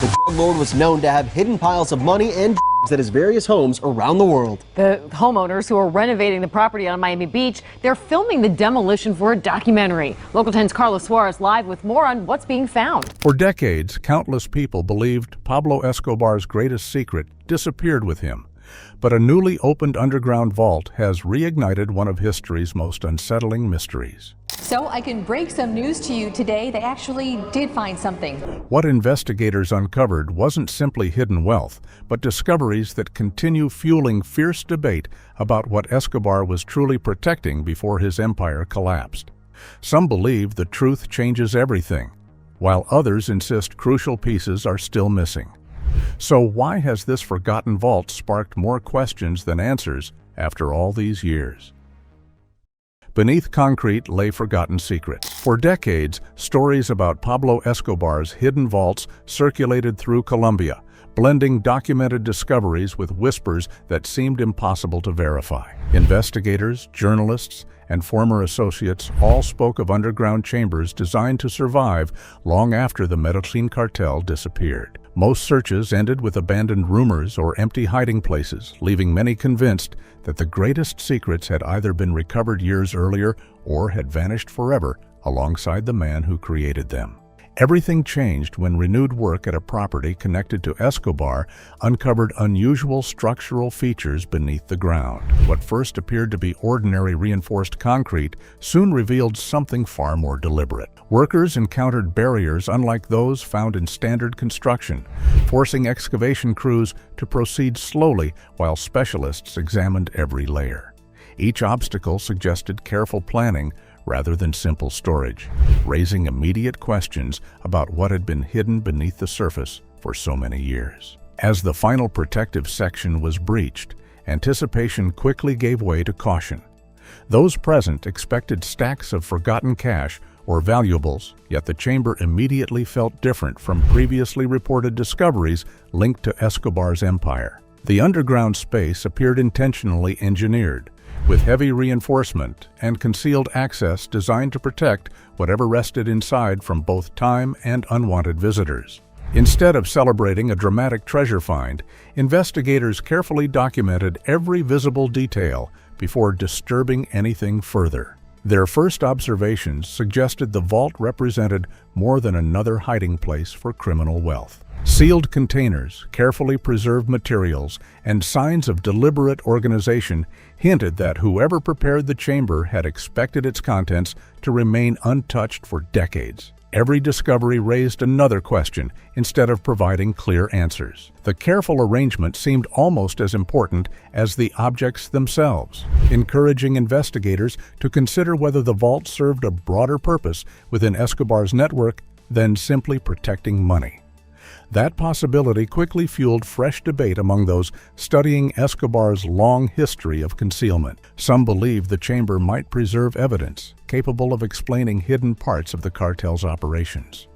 drug lord was known to have hidden piles of money and drugs at his various homes around the world. The homeowners who are renovating the property on Miami Beach, they're filming the demolition for a documentary. Local 10's Carlos Suarez live with more on what's being found. For decades, countless people believed Pablo Escobar's greatest secret disappeared with him. But a newly opened underground vault has reignited one of history's most unsettling mysteries. So I can break some news to you today. They actually did find something. What investigators uncovered wasn't simply hidden wealth, but discoveries that continue fueling fierce debate about what Escobar was truly protecting before his empire collapsed. Some believe the truth changes everything, while others insist crucial pieces are still missing. So why has this forgotten vault sparked more questions than answers after all these years? Beneath concrete lay forgotten secrets. For decades, stories about Pablo Escobar's hidden vaults circulated through Colombia, blending documented discoveries with whispers that seemed impossible to verify. Investigators, journalists, and former associates all spoke of underground chambers designed to survive long after the Medellin cartel disappeared. Most searches ended with abandoned rumors or empty hiding places, leaving many convinced that the greatest secrets had either been recovered years earlier or had vanished forever alongside the man who created them. Everything changed when renewed work at a property connected to Escobar uncovered unusual structural features beneath the ground. What first appeared to be ordinary reinforced concrete soon revealed something far more deliberate. Workers encountered barriers unlike those found in standard construction, forcing excavation crews to proceed slowly while specialists examined every layer. Each obstacle suggested careful planning rather than simple storage, raising immediate questions about what had been hidden beneath the surface for so many years. As the final protective section was breached, anticipation quickly gave way to caution. Those present expected stacks of forgotten cash or valuables, yet the chamber immediately felt different from previously reported discoveries linked to Escobar's empire. The underground space appeared intentionally engineered, with heavy reinforcement and concealed access designed to protect whatever rested inside from both time and unwanted visitors. Instead of celebrating a dramatic treasure find, investigators carefully documented every visible detail before disturbing anything further. Their first observations suggested the vault represented more than another hiding place for criminal wealth. Sealed containers, carefully preserved materials, and signs of deliberate organization hinted that whoever prepared the chamber had expected its contents to remain untouched for decades. Every discovery raised another question instead of providing clear answers. The careful arrangement seemed almost as important as the objects themselves, encouraging investigators to consider whether the vault served a broader purpose within Escobar's network than simply protecting money. That possibility quickly fueled fresh debate among those studying Escobar's long history of concealment. Some believed the chamber might preserve evidence capable of explaining hidden parts of the cartel's operations.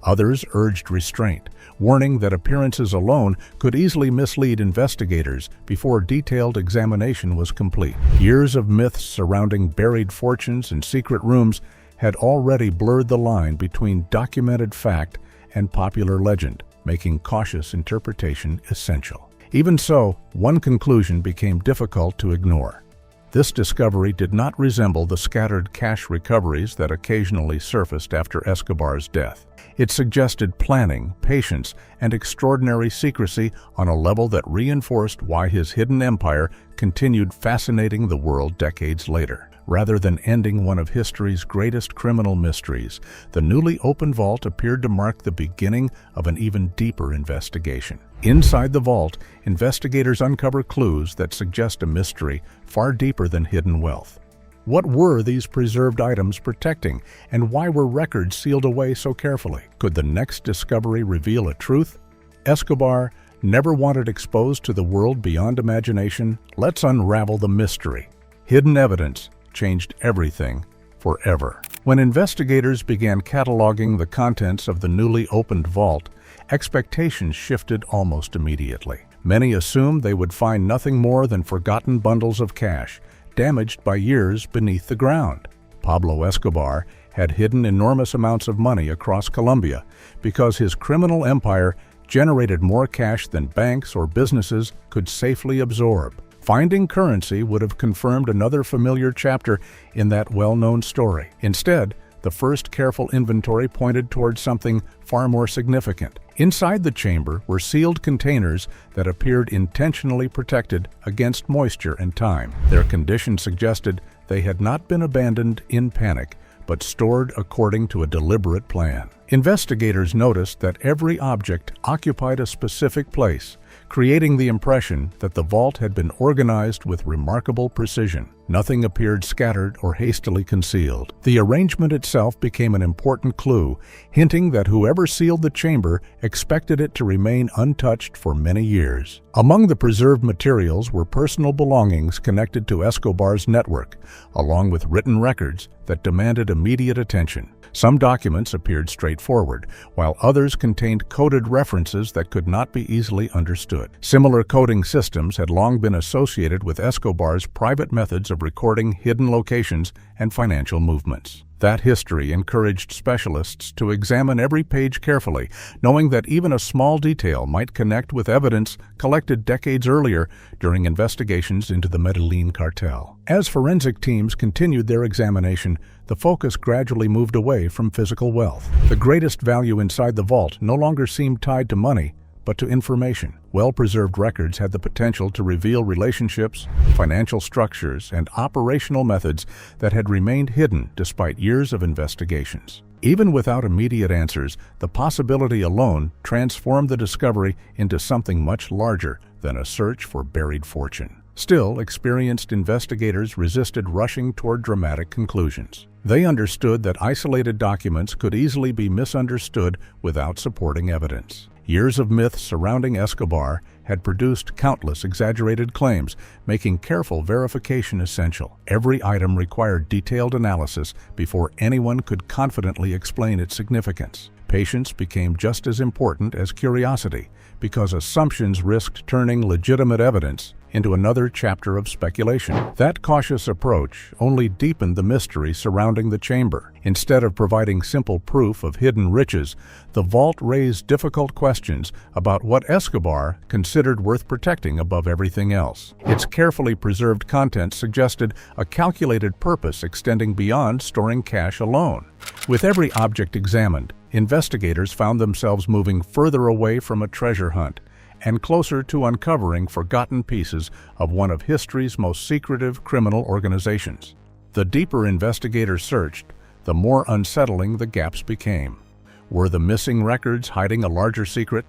Others urged restraint, warning that appearances alone could easily mislead investigators before detailed examination was complete. Years of myths surrounding buried fortunes and secret rooms had already blurred the line between documented fact and popular legend, making cautious interpretation essential. Even so, one conclusion became difficult to ignore. This discovery did not resemble the scattered cash recoveries that occasionally surfaced after Escobar's death. It suggested planning, patience, and extraordinary secrecy on a level that reinforced why his hidden empire continued fascinating the world decades later. Rather than ending one of history's greatest criminal mysteries, the newly opened vault appeared to mark the beginning of an even deeper investigation. Inside the vault, investigators uncover clues that suggest a mystery far deeper than hidden wealth. What were these preserved items protecting, and why were records sealed away so carefully? Could the next discovery reveal a truth Escobar never wanted exposed to the world beyond imagination? Let's unravel the mystery. Hidden evidence changed everything forever. When investigators began cataloging the contents of the newly opened vault, expectations shifted almost immediately. Many assumed they would find nothing more than forgotten bundles of cash, damaged by years beneath the ground. Pablo Escobar had hidden enormous amounts of money across Colombia because his criminal empire generated more cash than banks or businesses could safely absorb. Finding currency would have confirmed another familiar chapter in that well-known story. Instead, the first careful inventory pointed towards something far more significant. Inside the chamber were sealed containers that appeared intentionally protected against moisture and time. Their condition suggested they had not been abandoned in panic, but stored according to a deliberate plan. Investigators noticed that every object occupied a specific place, creating the impression that the vault had been organized with remarkable precision. Nothing appeared scattered or hastily concealed. The arrangement itself became an important clue, hinting that whoever sealed the chamber expected it to remain untouched for many years. Among the preserved materials were personal belongings connected to Escobar's network, along with written records that demanded immediate attention. Some documents appeared straightforward, while others contained coded references that could not be easily understood. Similar coding systems had long been associated with Escobar's private methods of recording hidden locations and financial movements. That history encouraged specialists to examine every page carefully, knowing that even a small detail might connect with evidence collected decades earlier during investigations into the Medellin cartel. As forensic teams continued their examination, the focus gradually moved away from physical wealth. The greatest value inside the vault no longer seemed tied to money, but to information. Well-preserved records had the potential to reveal relationships, financial structures, and operational methods that had remained hidden despite years of investigations. Even without immediate answers, the possibility alone transformed the discovery into something much larger than a search for buried fortune. Still, experienced investigators resisted rushing toward dramatic conclusions. They understood that isolated documents could easily be misunderstood without supporting evidence. Years of myths surrounding Escobar had produced countless exaggerated claims, making careful verification essential. Every item required detailed analysis before anyone could confidently explain its significance. Patience became just as important as curiosity, because assumptions risked turning legitimate evidence into another chapter of speculation. That cautious approach only deepened the mystery surrounding the chamber. Instead of providing simple proof of hidden riches, the vault raised difficult questions about what Escobar considered worth protecting above everything else. Its carefully preserved contents suggested a calculated purpose extending beyond storing cash alone. With every object examined, investigators found themselves moving further away from a treasure hunt and closer to uncovering forgotten pieces of one of history's most secretive criminal organizations. The deeper investigators searched, the more unsettling the gaps became. Were the missing records hiding a larger secret?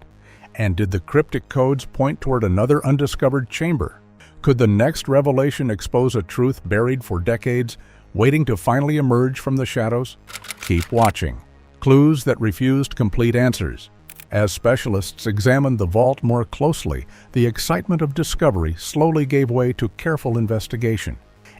And did the cryptic codes point toward another undiscovered chamber? Could the next revelation expose a truth buried for decades, waiting to finally emerge from the shadows? Keep watching. Clues that refused complete answers. As specialists examined the vault more closely, the excitement of discovery slowly gave way to careful investigation.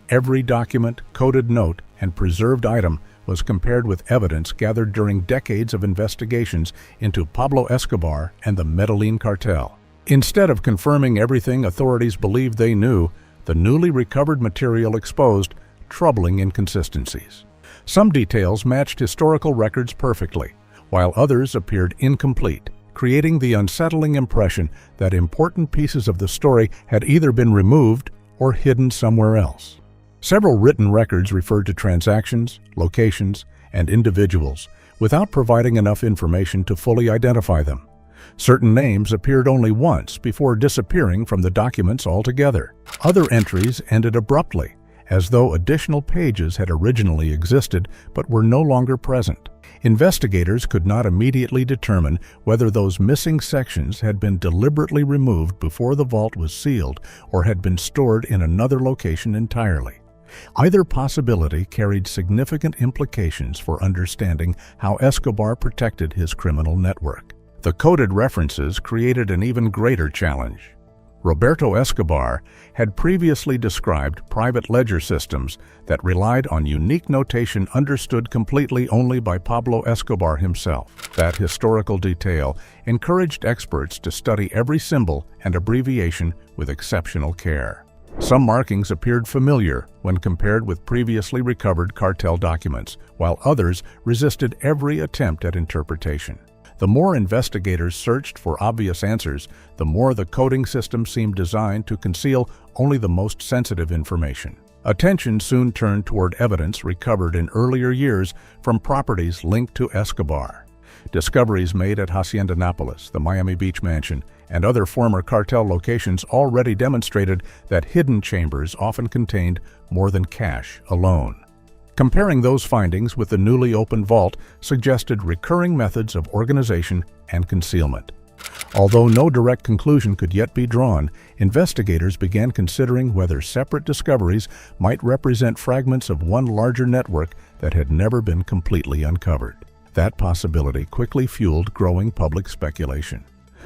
Every document, coded note, and preserved item was compared with evidence gathered during decades of investigations into Pablo Escobar and the Medellin cartel. Instead of confirming everything authorities believed they knew, the newly recovered material exposed troubling inconsistencies. Some details matched historical records perfectly, while others appeared incomplete, creating the unsettling impression that important pieces of the story had either been removed or hidden somewhere else. Several written records referred to transactions, locations, and individuals, without providing enough information to fully identify them. Certain names appeared only once before disappearing from the documents altogether. Other entries ended abruptly, as though additional pages had originally existed but were no longer present. Investigators could not immediately determine whether those missing sections had been deliberately removed before the vault was sealed or had been stored in another location entirely. Either possibility carried significant implications for understanding how Escobar protected his criminal network. The coded references created an even greater challenge. Roberto Escobar had previously described private ledger systems that relied on unique notation understood completely only by Pablo Escobar himself. That historical detail encouraged experts to study every symbol and abbreviation with exceptional care. Some markings appeared familiar when compared with previously recovered cartel documents, while others resisted every attempt at interpretation. The more investigators searched for obvious answers, the more the coding system seemed designed to conceal only the most sensitive information. Attention soon turned toward evidence recovered in earlier years from properties linked to Escobar. Discoveries made at Hacienda Nápoles, the Miami Beach mansion, and other former cartel locations already demonstrated that hidden chambers often contained more than cash alone. Comparing those findings with the newly opened vault suggested recurring methods of organization and concealment. Although no direct conclusion could yet be drawn, investigators began considering whether separate discoveries might represent fragments of one larger network that had never been completely uncovered. That possibility quickly fueled growing public speculation.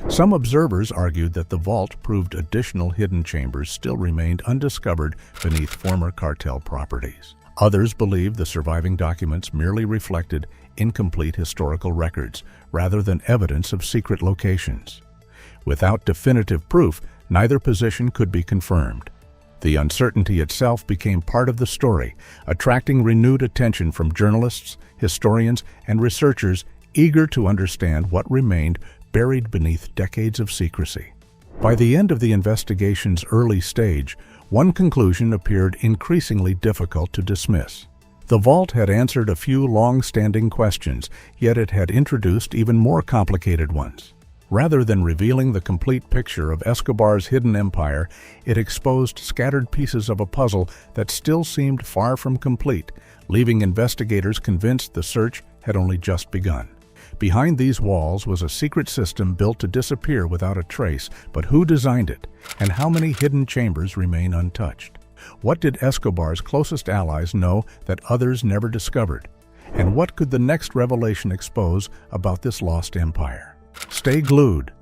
Some observers argued that the vault proved additional hidden chambers still remained undiscovered beneath former cartel properties. Others believed the surviving documents merely reflected incomplete historical records rather than evidence of secret locations. Without definitive proof, neither position could be confirmed. The uncertainty itself became part of the story, attracting renewed attention from journalists, historians, and researchers eager to understand what remained buried beneath decades of secrecy. By the end of the investigation's early stage, one conclusion appeared increasingly difficult to dismiss. The vault had answered a few long-standing questions, yet it had introduced even more complicated ones. Rather than revealing the complete picture of Escobar's hidden empire, it exposed scattered pieces of a puzzle that still seemed far from complete, leaving investigators convinced the search had only just begun. Behind these walls was a secret system built to disappear without a trace, but who designed it, and how many hidden chambers remain untouched? What did Escobar's closest allies know that others never discovered? And what could the next revelation expose about this lost empire? Stay glued.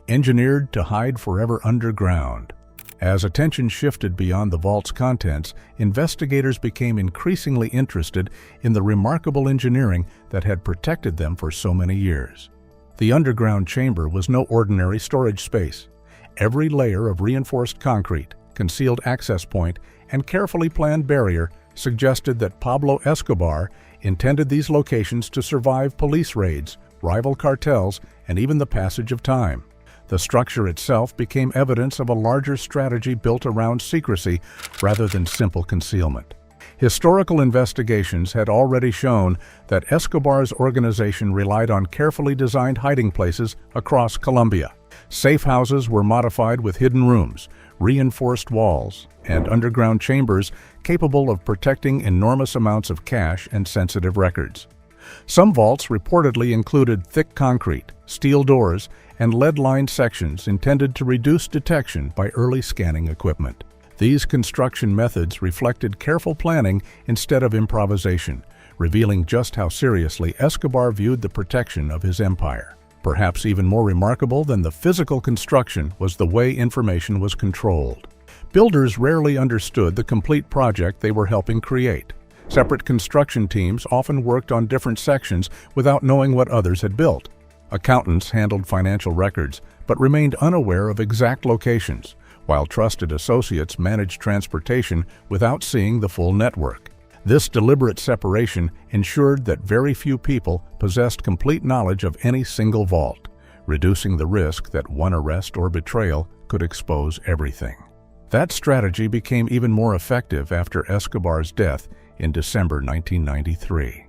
Engineered to hide forever underground. As attention shifted beyond the vault's contents, investigators became increasingly interested in the remarkable engineering that had protected them for so many years. The underground chamber was no ordinary storage space. Every layer of reinforced concrete, concealed access point, and carefully planned barrier suggested that Pablo Escobar intended these locations to survive police raids, rival cartels, and even the passage of time. The structure itself became evidence of a larger strategy built around secrecy rather than simple concealment. Historical investigations had already shown that Escobar's organization relied on carefully designed hiding places across Colombia. Safe houses were modified with hidden rooms, reinforced walls, and underground chambers capable of protecting enormous amounts of cash and sensitive records. Some vaults reportedly included thick concrete, steel doors, and lead-lined sections intended to reduce detection by early scanning equipment. These construction methods reflected careful planning instead of improvisation, revealing just how seriously Escobar viewed the protection of his empire. Perhaps even more remarkable than the physical construction was the way information was controlled. Builders rarely understood the complete project they were helping create. Separate construction teams often worked on different sections without knowing what others had built. Accountants handled financial records, but remained unaware of exact locations, while trusted associates managed transportation without seeing the full network. This deliberate separation ensured that very few people possessed complete knowledge of any single vault, reducing the risk that one arrest or betrayal could expose everything. That strategy became even more effective after Escobar's death in December 1993.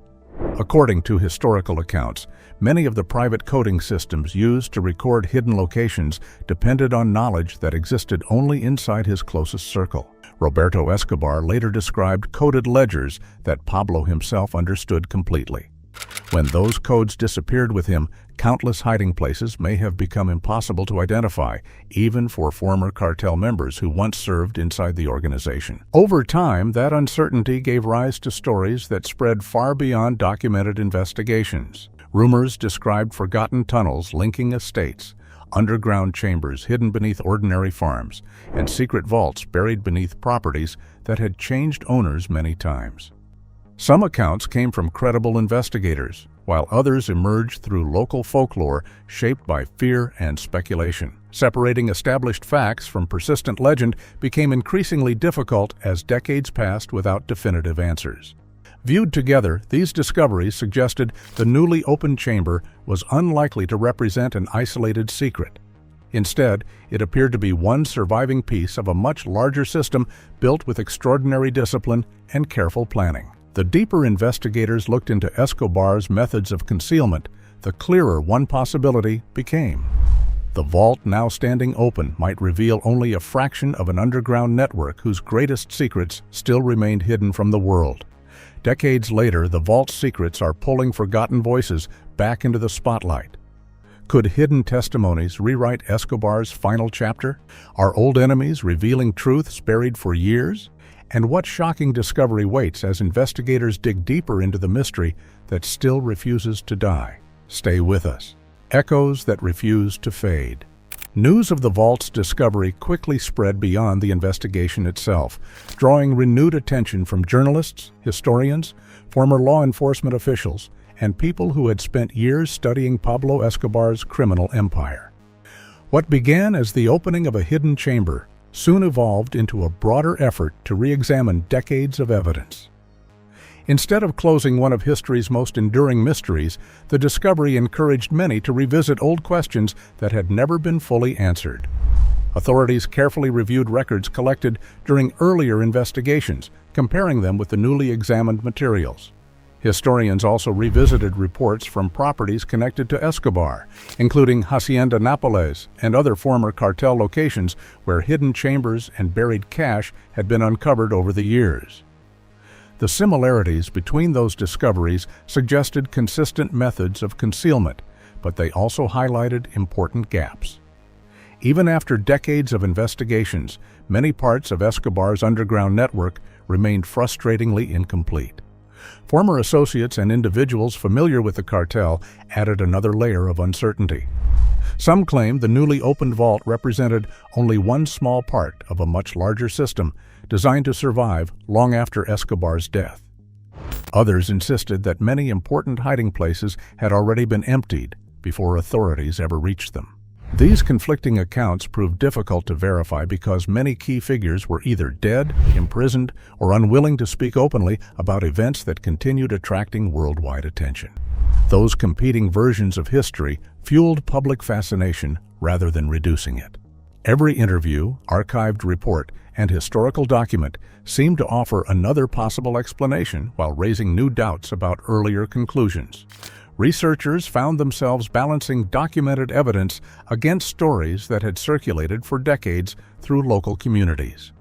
According to historical accounts, many of the private coding systems used to record hidden locations depended on knowledge that existed only inside his closest circle. Roberto Escobar later described coded ledgers that Pablo himself understood completely. When those codes disappeared with him, countless hiding places may have become impossible to identify, even for former cartel members who once served inside the organization. Over time, that uncertainty gave rise to stories that spread far beyond documented investigations. Rumors described forgotten tunnels linking estates, underground chambers hidden beneath ordinary farms, and secret vaults buried beneath properties that had changed owners many times. Some accounts came from credible investigators, while others emerged through local folklore shaped by fear and speculation. Separating established facts from persistent legend became increasingly difficult as decades passed without definitive answers. Viewed together, these discoveries suggested the newly opened chamber was unlikely to represent an isolated secret. Instead, it appeared to be one surviving piece of a much larger system built with extraordinary discipline and careful planning. The deeper investigators looked into Escobar's methods of concealment, the clearer one possibility became. The vault now standing open might reveal only a fraction of an underground network whose greatest secrets still remained hidden from the world. Decades later, the vault's secrets are pulling forgotten voices back into the spotlight. Could hidden testimonies rewrite Escobar's final chapter? Are old enemies revealing truths buried for years? And what shocking discovery waits as investigators dig deeper into the mystery that still refuses to die? Stay with us. Echoes that refuse to fade. News of the vault's discovery quickly spread beyond the investigation itself, drawing renewed attention from journalists, historians, former law enforcement officials, and people who had spent years studying Pablo Escobar's criminal empire. What began as the opening of a hidden chamber soon evolved into a broader effort to re-examine decades of evidence. Instead of closing one of history's most enduring mysteries, the discovery encouraged many to revisit old questions that had never been fully answered. Authorities carefully reviewed records collected during earlier investigations, comparing them with the newly examined materials. Historians also revisited reports from properties connected to Escobar, including Hacienda Nápoles and other former cartel locations where hidden chambers and buried cash had been uncovered over the years. The similarities between those discoveries suggested consistent methods of concealment, but they also highlighted important gaps. Even after decades of investigations, many parts of Escobar's underground network remained frustratingly incomplete. Former associates and individuals familiar with the cartel added another layer of uncertainty. Some claimed the newly opened vault represented only one small part of a much larger system designed to survive long after Escobar's death. Others insisted that many important hiding places had already been emptied before authorities ever reached them. These conflicting accounts proved difficult to verify because many key figures were either dead, imprisoned, or unwilling to speak openly about events that continued attracting worldwide attention. Those competing versions of history fueled public fascination rather than reducing it. Every interview, archived report, and historical document seemed to offer another possible explanation while raising new doubts about earlier conclusions. Researchers found themselves balancing documented evidence against stories that had circulated for decades through local communities.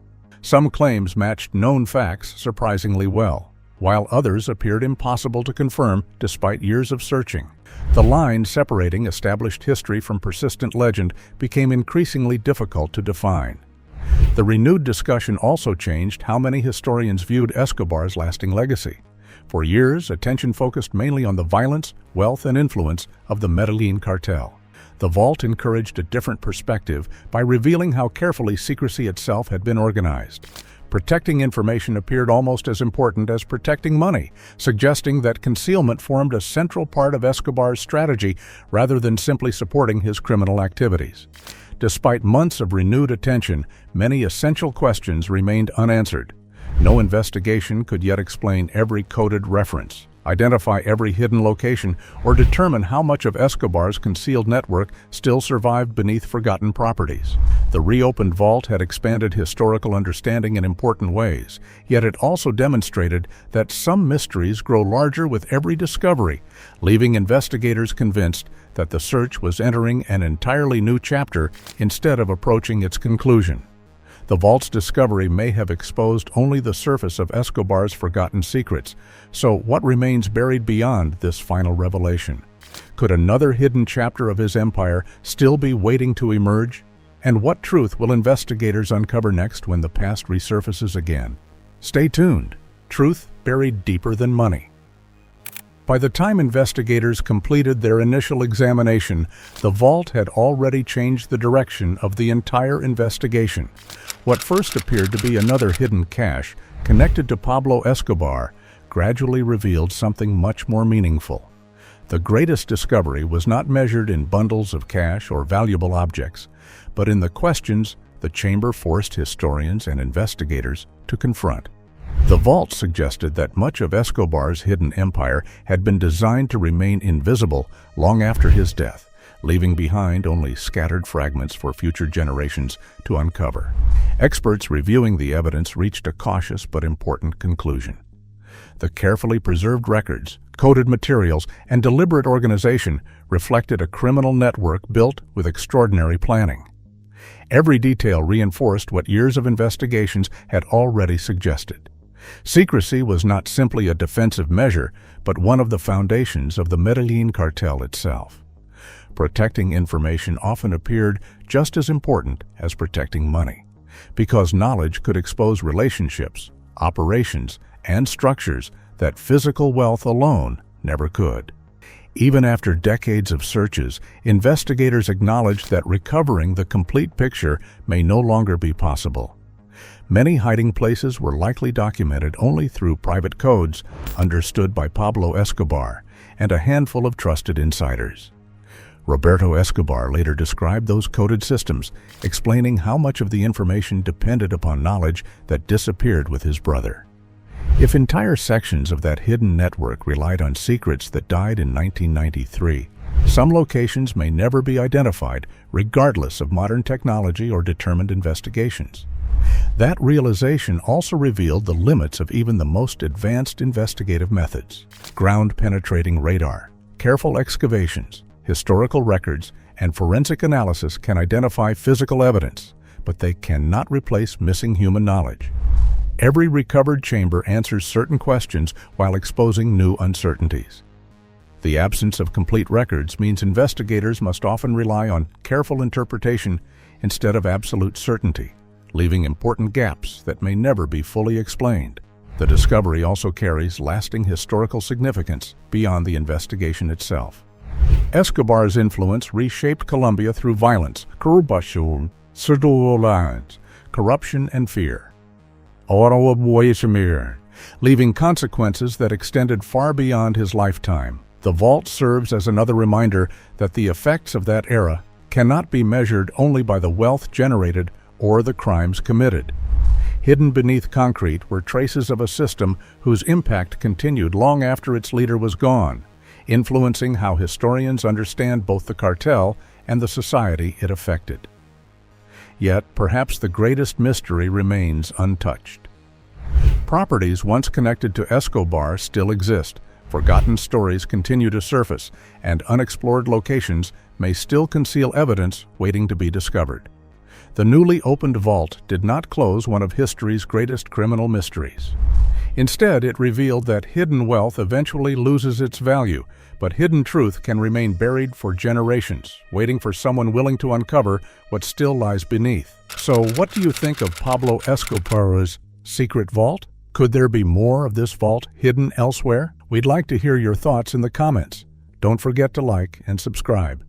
Some claims matched known facts surprisingly well, while others appeared impossible to confirm despite years of searching. The line separating established history from persistent legend became increasingly difficult to define. The renewed discussion also changed how many historians viewed Escobar's lasting legacy. For years, attention focused mainly on the violence, wealth, and influence of the Medellin cartel. The vault encouraged a different perspective by revealing how carefully secrecy itself had been organized. Protecting information appeared almost as important as protecting money, suggesting that concealment formed a central part of Escobar's strategy rather than simply supporting his criminal activities. Despite months of renewed attention, many essential questions remained unanswered. No investigation could yet explain every coded reference, identify every hidden location, or determine how much of Escobar's concealed network still survived beneath forgotten properties. The reopened vault had expanded historical understanding in important ways, yet it also demonstrated that some mysteries grow larger with every discovery, leaving investigators convinced that the search was entering an entirely new chapter instead of approaching its conclusion. The vault's discovery may have exposed only the surface of Escobar's forgotten secrets, so what remains buried beyond this final revelation? Could another hidden chapter of his empire still be waiting to emerge? And what truth will investigators uncover next when the past resurfaces again? Stay tuned. Truth buried deeper than money. By the time investigators completed their initial examination, the vault had already changed the direction of the entire investigation. What first appeared to be another hidden cache connected to Pablo Escobar gradually revealed something much more meaningful. The greatest discovery was not measured in bundles of cash or valuable objects, but in the questions the chamber forced historians and investigators to confront. The vault suggested that much of Escobar's hidden empire had been designed to remain invisible long after his death, leaving behind only scattered fragments for future generations to uncover. Experts reviewing the evidence reached a cautious but important conclusion. The carefully preserved records, coded materials, and deliberate organization reflected a criminal network built with extraordinary planning. Every detail reinforced what years of investigations had already suggested. Secrecy was not simply a defensive measure, but one of the foundations of the Medellin cartel itself. Protecting information often appeared just as important as protecting money, because knowledge could expose relationships, operations, and structures that physical wealth alone never could. Even after decades of searches, investigators acknowledged that recovering the complete picture may no longer be possible. Many hiding places were likely documented only through private codes understood by Pablo Escobar and a handful of trusted insiders. Roberto Escobar later described those coded systems, explaining how much of the information depended upon knowledge that disappeared with his brother. If entire sections of that hidden network relied on secrets that died in 1993, some locations may never be identified, regardless of modern technology or determined investigations. That realization also revealed the limits of even the most advanced investigative methods. Ground-penetrating radar, careful excavations, historical records, and forensic analysis can identify physical evidence, but they cannot replace missing human knowledge. Every recovered chamber answers certain questions while exposing new uncertainties. The absence of complete records means investigators must often rely on careful interpretation instead of absolute certainty, leaving important gaps that may never be fully explained. The discovery also carries lasting historical significance beyond the investigation itself. Escobar's influence reshaped Colombia through violence, corruption, and fear, leaving consequences that extended far beyond his lifetime. The vault serves as another reminder that the effects of that era cannot be measured only by the wealth generated or the crimes committed. Hidden beneath concrete were traces of a system whose impact continued long after its leader was gone, influencing how historians understand both the cartel and the society it affected. Yet, perhaps the greatest mystery remains untouched. Properties once connected to Escobar still exist, forgotten stories continue to surface, and unexplored locations may still conceal evidence waiting to be discovered. The newly opened vault did not close one of history's greatest criminal mysteries. Instead, it revealed that hidden wealth eventually loses its value, but hidden truth can remain buried for generations, waiting for someone willing to uncover what still lies beneath. So, what do you think of Pablo Escobar's secret vault? Could there be more of this vault hidden elsewhere? We'd like to hear your thoughts in the comments. Don't forget to like and subscribe.